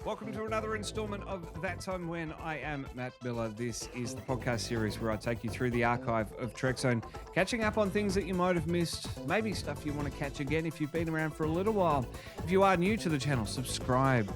Welcome to another installment of That Time When. I am Matt Miller. This is the podcast series where I take you through the archive of Trekzone, catching up on things that you might have missed, maybe stuff you want to catch again if you've been around for a little while. If you are new to the channel, subscribe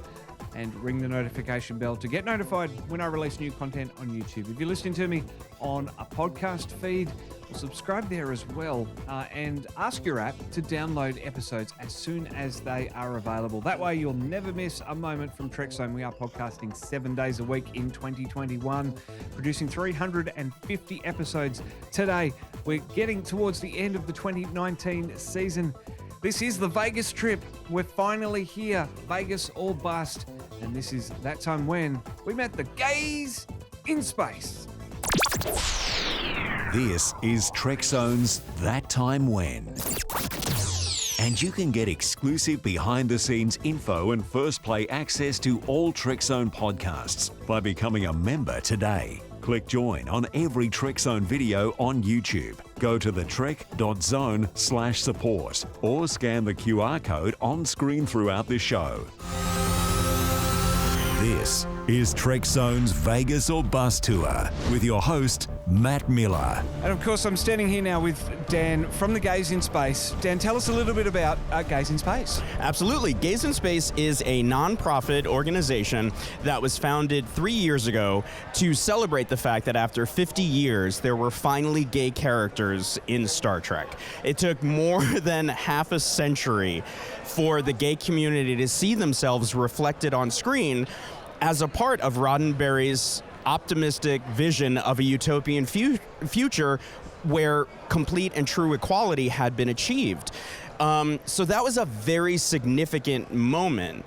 and ring the notification bell to get notified when I release new content on YouTube. If you're listening to me on a podcast feed, subscribe there as well, and ask your app to download episodes as soon as they are available. That way you'll never miss a moment from Trekzone. We are podcasting 7 days a week in 2021, producing 350 episodes today. We're getting towards the end of the 2019 season. This is the Vegas trip. We're finally here. Vegas or bust. And this is That Time When we met the Gaayyys in space. This is Trekzone's That Time When. And you can get exclusive behind-the-scenes info and first-play access to all Trekzone podcasts by becoming a member today. Click join on every Trekzone video on YouTube. Go to the trek.zone/support or scan the QR code on screen throughout the show. This is Trekzone's Vegas or Bust Tour with your host, Matt Miller. And of course, I'm standing here now with Dan from the Gaayyys in Space. Dan, tell us a little bit about Gaayyys in Space. Absolutely. Gaayyys in Space is a non-profit organization that was founded 3 years ago to celebrate the fact that after 50 years, there were finally gay characters in Star Trek. It took more than half a century for the gay community to see themselves reflected on screen as a part of Roddenberry's optimistic vision of a utopian future where complete and true equality had been achieved. So that was a very significant moment,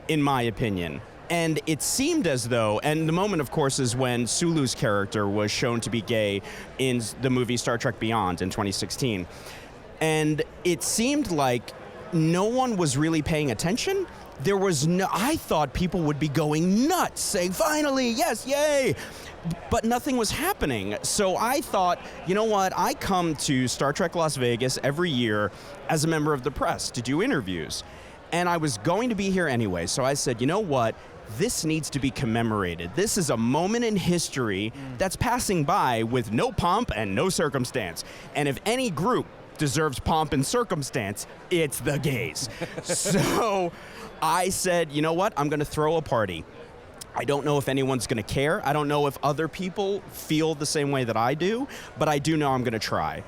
in my opinion. And it seemed as though, and the moment, of course, is when Sulu's character was shown to be gay in the movie Star Trek Beyond in 2016. And it seemed like no one was really paying attention. There was no, I thought people would be going nuts, saying, finally, yes, yay! But nothing was happening. So I thought, you know what, I come to Star Trek Las Vegas every year as a member of the press to do interviews. And I was going to be here anyway, so I said, you know what, this needs to be commemorated. This is a moment in history that's passing by with no pomp and no circumstance. And if any group deserves pomp and circumstance, it's the Gaayyys. So I said, you know what, I'm gonna throw a party. I don't know if anyone's gonna care. I don't know if other people feel the same way that I do, but I do know I'm gonna try.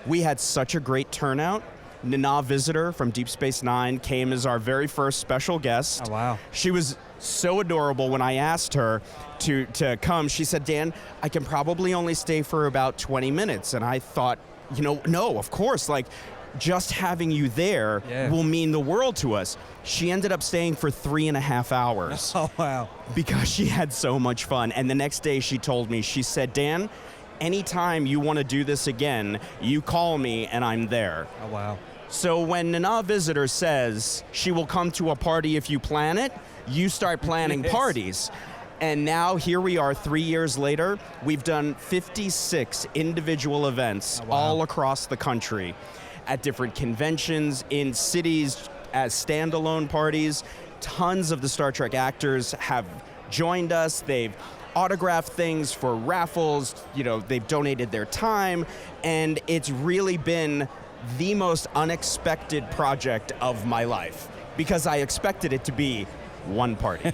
We had such a great turnout. Nana Visitor from Deep Space Nine came as our very first special guest. Oh, wow. She was so adorable. When I asked her to come, she said, Dan, I can probably only stay for about 20 minutes. And I thought, you know, no, of course, like, just having you there will mean the world to us. She ended up staying for 3.5 hours. Oh, wow. Because she had so much fun. And the next day she told me, she said, Dan, anytime you want to do this again, you call me and I'm there. Oh, wow. So when Nana Visitor says she will come to a party if you plan it, you start planning parties. And now here we are 3 years later. We've done 56 individual events all across the country at different conventions, in cities, as standalone parties. Tons of the Star Trek actors have joined us. They've autographed things for raffles. You know, they've donated their time. And it's really been the most unexpected project of my life because I expected it to be one party.